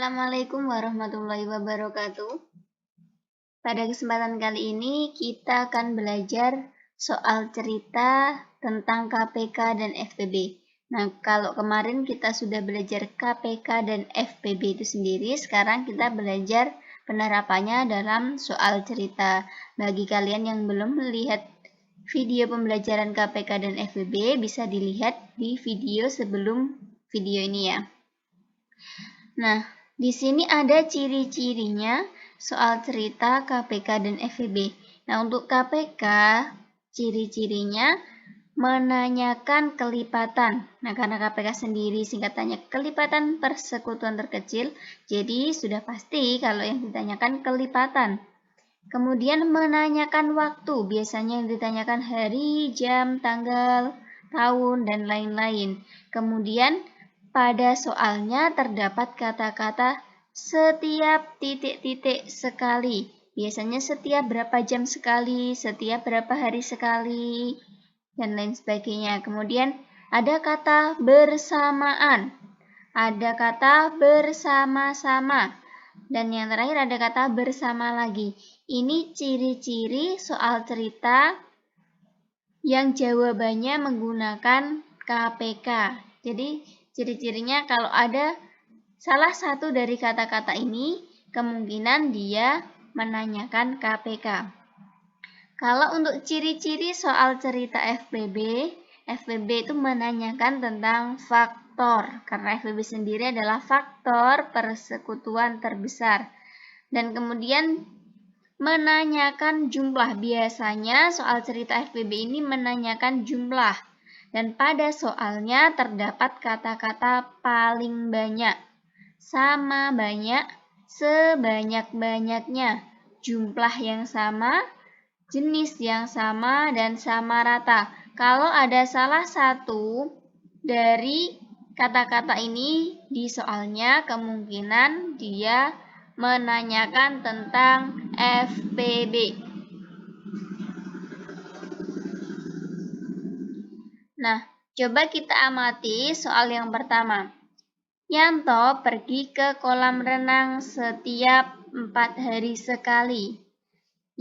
Assalamualaikum warahmatullahi wabarakatuh. Pada kesempatan kali ini kita akan belajar soal cerita tentang KPK dan FPB. Nah, kalau kemarin kita sudah belajar KPK dan FPB itu sendiri, sekarang kita belajar penerapannya dalam soal cerita. Bagi kalian yang belum melihat video pembelajaran KPK dan FPB, bisa dilihat di video sebelum video ini ya. Nah, di sini ada ciri-cirinya soal cerita KPK dan FPB. Nah, untuk KPK, ciri-cirinya menanyakan kelipatan. Nah, karena KPK sendiri singkatannya kelipatan persekutuan terkecil, jadi sudah pasti kalau yang ditanyakan kelipatan. Kemudian menanyakan waktu, biasanya yang ditanyakan hari, jam, tanggal, tahun, dan lain-lain. Kemudian pada soalnya terdapat kata-kata setiap titik-titik sekali. Biasanya setiap berapa jam sekali, setiap berapa hari sekali, dan lain sebagainya. Kemudian ada kata bersamaan, ada kata bersama-sama, dan yang terakhir ada kata bersama lagi. Ini ciri-ciri soal cerita yang jawabannya menggunakan KPK. Jadi ciri-cirinya kalau ada salah satu dari kata-kata ini, kemungkinan dia menanyakan KPK. Kalau untuk ciri-ciri soal cerita FPB itu menanyakan tentang faktor, karena FPB sendiri adalah faktor persekutuan terbesar. Dan kemudian menanyakan jumlah, biasanya soal cerita FPB ini menanyakan jumlah. Dan pada soalnya terdapat kata-kata paling banyak, sama banyak, sebanyak-banyaknya, jumlah yang sama, jenis yang sama, dan sama rata. Kalau ada salah satu dari kata-kata ini di soalnya, kemungkinan dia menanyakan tentang FPB. Nah, coba kita amati soal yang pertama. Yanto pergi ke kolam renang setiap 4 hari sekali.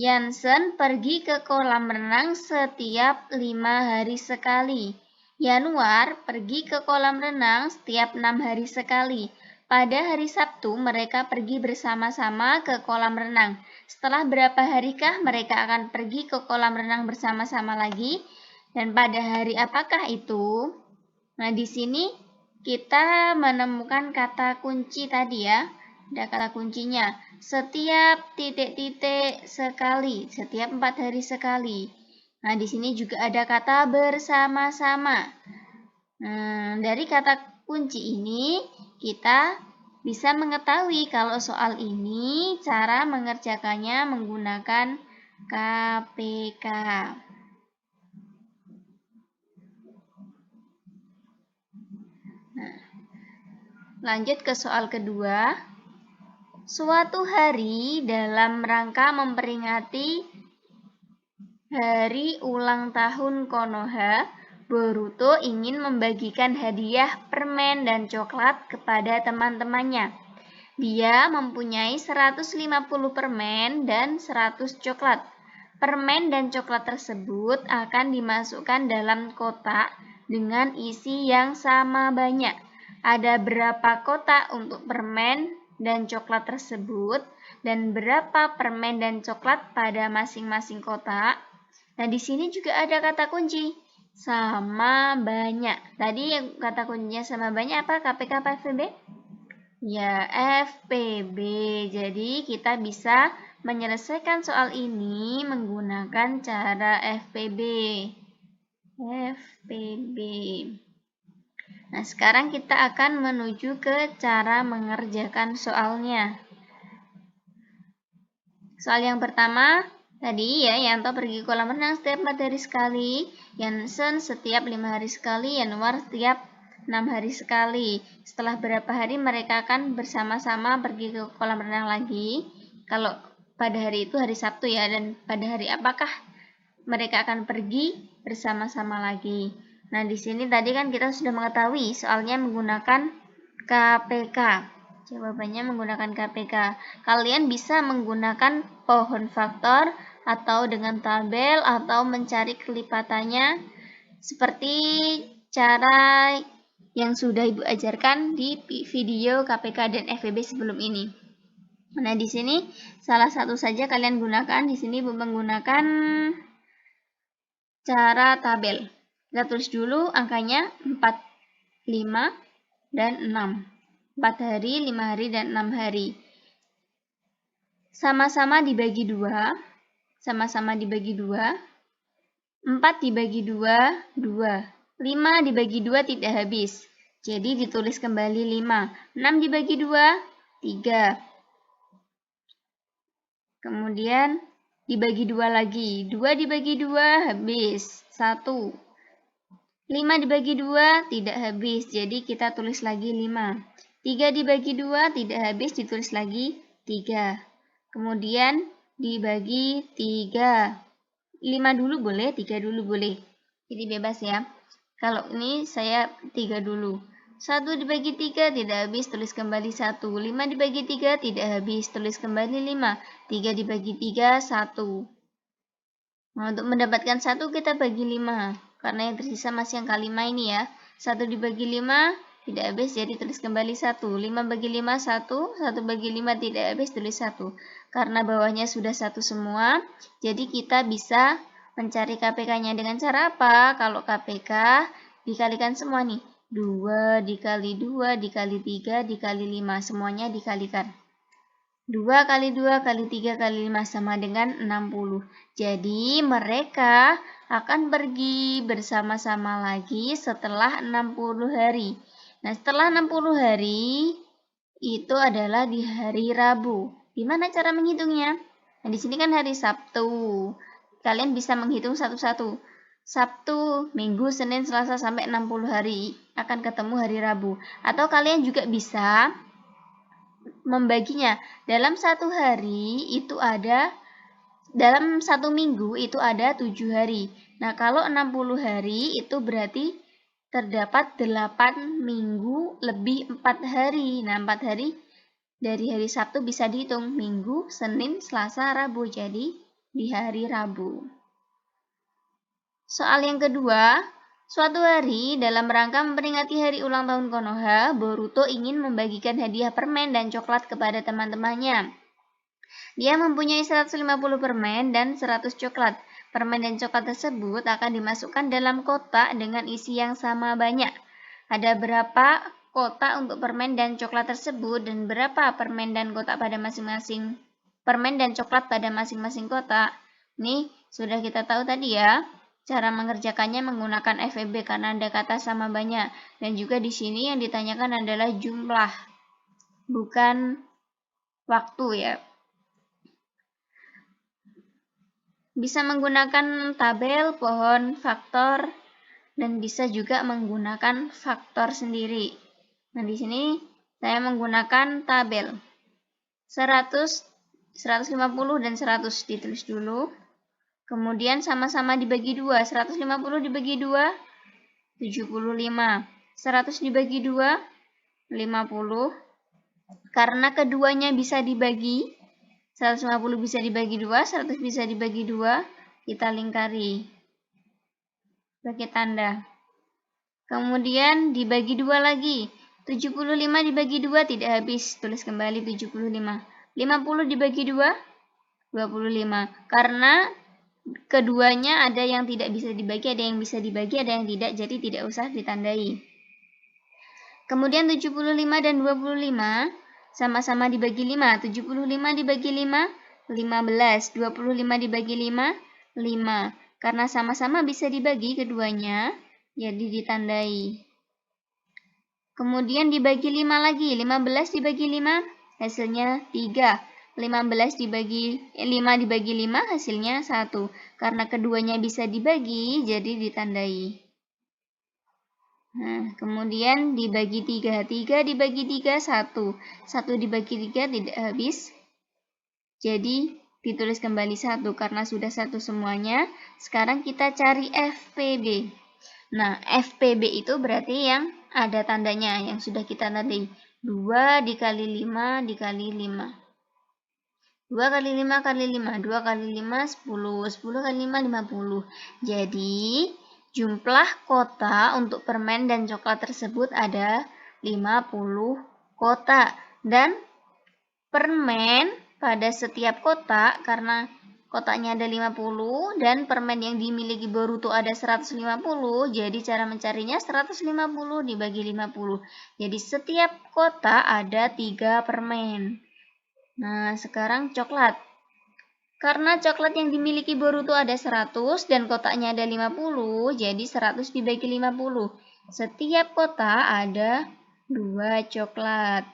Yansen pergi ke kolam renang setiap 5 hari sekali. Yanuar pergi ke kolam renang setiap 6 hari sekali. Pada hari Sabtu mereka pergi bersama-sama ke kolam renang. Setelah berapa harikah mereka akan pergi ke kolam renang bersama-sama lagi? Dan pada hari apakah itu? Nah, di sini kita menemukan kata kunci tadi ya. Ada kata kuncinya. Setiap titik-titik sekali, setiap 4 hari sekali. Nah, di sini juga ada kata bersama-sama. Dari kata kunci ini kita bisa mengetahui kalau soal ini cara mengerjakannya menggunakan KPK. Lanjut ke soal kedua. Suatu hari dalam rangka memperingati hari ulang tahun Konoha, Boruto ingin membagikan hadiah permen dan coklat kepada teman-temannya. Dia mempunyai 150 permen dan 100 coklat. Permen dan coklat tersebut akan dimasukkan dalam kotak dengan isi yang sama banyak. Ada berapa kotak untuk permen dan coklat tersebut dan berapa permen dan coklat pada masing-masing kotak? Nah, di sini juga ada kata kunci sama banyak. Tadi yang kata kuncinya sama banyak apa? KPK apa FPB? Ya, FPB. Jadi kita bisa menyelesaikan soal ini menggunakan cara FPB. FPB. Nah, sekarang kita akan menuju ke cara mengerjakan soalnya. Soal yang pertama, tadi ya, Yanto pergi ke kolam renang setiap 4 hari sekali, Yansen setiap 5 hari sekali, Yanuar setiap 6 hari sekali. Setelah berapa hari mereka akan bersama-sama pergi ke kolam renang lagi? Kalau pada hari itu hari Sabtu ya, dan pada hari apakah mereka akan pergi bersama-sama lagi? Nah, di sini tadi kan kita sudah mengetahui soalnya menggunakan KPK. Jawabannya menggunakan KPK. Kalian bisa menggunakan pohon faktor atau dengan tabel atau mencari kelipatannya seperti cara yang sudah Ibu ajarkan di video KPK dan FEB sebelum ini. Nah, di sini salah satu saja kalian gunakan. Di sini Ibu menggunakan cara tabel. Kita tulis dulu angkanya 4, 5, dan 6. 4 hari, 5 hari, dan 6 hari. Sama-sama dibagi 2. Sama-sama dibagi 2. 4 dibagi 2, 2. 5 dibagi 2 tidak habis. Jadi ditulis kembali 5. 6 dibagi 2, 3. Kemudian dibagi 2 lagi. 2 dibagi 2 habis. 1. 5 dibagi 2 tidak habis. Jadi kita tulis lagi 5. 3 dibagi 2 tidak habis, ditulis lagi 3. Kemudian dibagi 3. 5 dulu boleh, 3 dulu boleh. Jadi bebas ya. Kalau ini saya 3 dulu. 1 dibagi 3 tidak habis, tulis kembali 1. 5 dibagi 3 tidak habis, tulis kembali 5. 3 dibagi 3, 1. Nah, untuk mendapatkan 1 kita bagi 5. Karena yang tersisa masih angka 5 ini ya. 1 dibagi 5 tidak habis, jadi tulis kembali 1. 5 bagi 5, 1. 1 bagi 5 tidak habis, tulis 1. Karena bawahnya sudah 1 semua, jadi kita bisa mencari KPK-nya dengan cara apa? Kalau KPK dikalikan semua nih. 2 dikali 2 dikali 3 dikali 5. Semuanya dikalikan. 2 kali 2 kali 3 kali 5 sama dengan 60. Jadi mereka akan pergi bersama-sama lagi setelah 60 hari. Nah, setelah 60 hari itu adalah di hari Rabu. Gimana cara menghitungnya? Nah, di sini kan hari Sabtu. Kalian bisa menghitung satu-satu. Sabtu, Minggu, Senin, Selasa sampai 60 hari akan ketemu hari Rabu. Atau kalian juga bisa membaginya. Dalam satu hari itu ada, dalam satu minggu itu ada 7 hari. Nah, kalau 60 hari itu berarti terdapat 8 minggu lebih 4 hari. Nah, 4 hari dari hari Sabtu bisa dihitung. Minggu, Senin, Selasa, Rabu. Jadi di hari Rabu. Soal yang kedua, suatu hari dalam rangka memperingati hari ulang tahun Konoha, Boruto ingin membagikan hadiah permen dan coklat kepada teman-temannya. Dia mempunyai 150 permen dan 100 coklat. Permen dan coklat tersebut akan dimasukkan dalam kotak dengan isi yang sama banyak. Ada berapa kotak untuk permen dan coklat tersebut dan berapa permen dan kotak pada masing-masing permen dan coklat pada masing-masing kotak? Nih, sudah kita tahu tadi ya. Cara mengerjakannya menggunakan FEB karena ada kata sama banyak. Dan juga di sini yang ditanyakan adalah jumlah, bukan waktu ya. Bisa menggunakan tabel, pohon, faktor, dan bisa juga menggunakan faktor sendiri. Nah, di sini saya menggunakan tabel. 100, 150, dan 100 ditulis dulu. Kemudian sama-sama dibagi 2. 150 dibagi 2, 75. 100 dibagi 2, 50. Karena keduanya bisa dibagi, 150 bisa dibagi 2, 100 bisa dibagi 2, kita lingkari pakai tanda. Kemudian dibagi 2 lagi. 75 dibagi 2 tidak habis, tulis kembali 75. 50 dibagi 2, 25. Karena keduanya ada yang tidak bisa dibagi, ada yang bisa dibagi, ada yang tidak, jadi tidak usah ditandai. Kemudian 75 dan 25 sama-sama dibagi 5. 75 dibagi 5, 15. 25 dibagi 5, 5. Karena sama-sama bisa dibagi keduanya, jadi ditandai. Kemudian dibagi 5 lagi. 15 dibagi 5, hasilnya 3. 15 dibagi 5 dibagi 5, hasilnya 1. Karena keduanya bisa dibagi, jadi ditandai. Nah, kemudian dibagi 3. 3 dibagi 3, 1. 1 dibagi 3 tidak habis. Jadi ditulis kembali 1 karena sudah 1 semuanya. Sekarang kita cari FPB. Nah, FPB itu berarti yang ada tandanya yang sudah kita tandai. 2 dikali 5 dikali 5. 2 kali 5 kali 5. 2 kali 5, 10. 10 kali 5, 50. Jadi, jumlah kota untuk permen dan coklat tersebut ada 50 kotak. Dan permen pada setiap kotak, karena kotaknya ada 50 dan permen yang dimiliki Boruto ada 150, jadi cara mencarinya 150 dibagi 50. Jadi setiap kotak ada 3 permen. Nah, sekarang coklat. Karena coklat yang dimiliki Boruto ada 100 dan kotaknya ada 50, jadi 100 dibagi 50. Setiap kotak ada 2 coklat.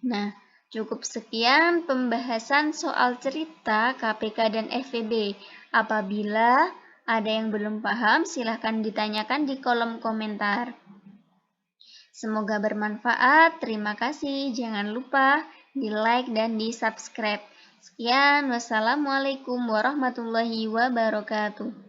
Nah, cukup sekian pembahasan soal cerita KPK dan FVB. Apabila ada yang belum paham, silahkan ditanyakan di kolom komentar. Semoga bermanfaat. Terima kasih. Jangan lupa di like dan di subscribe. Sekian, wassalamualaikum warahmatullahi wabarakatuh.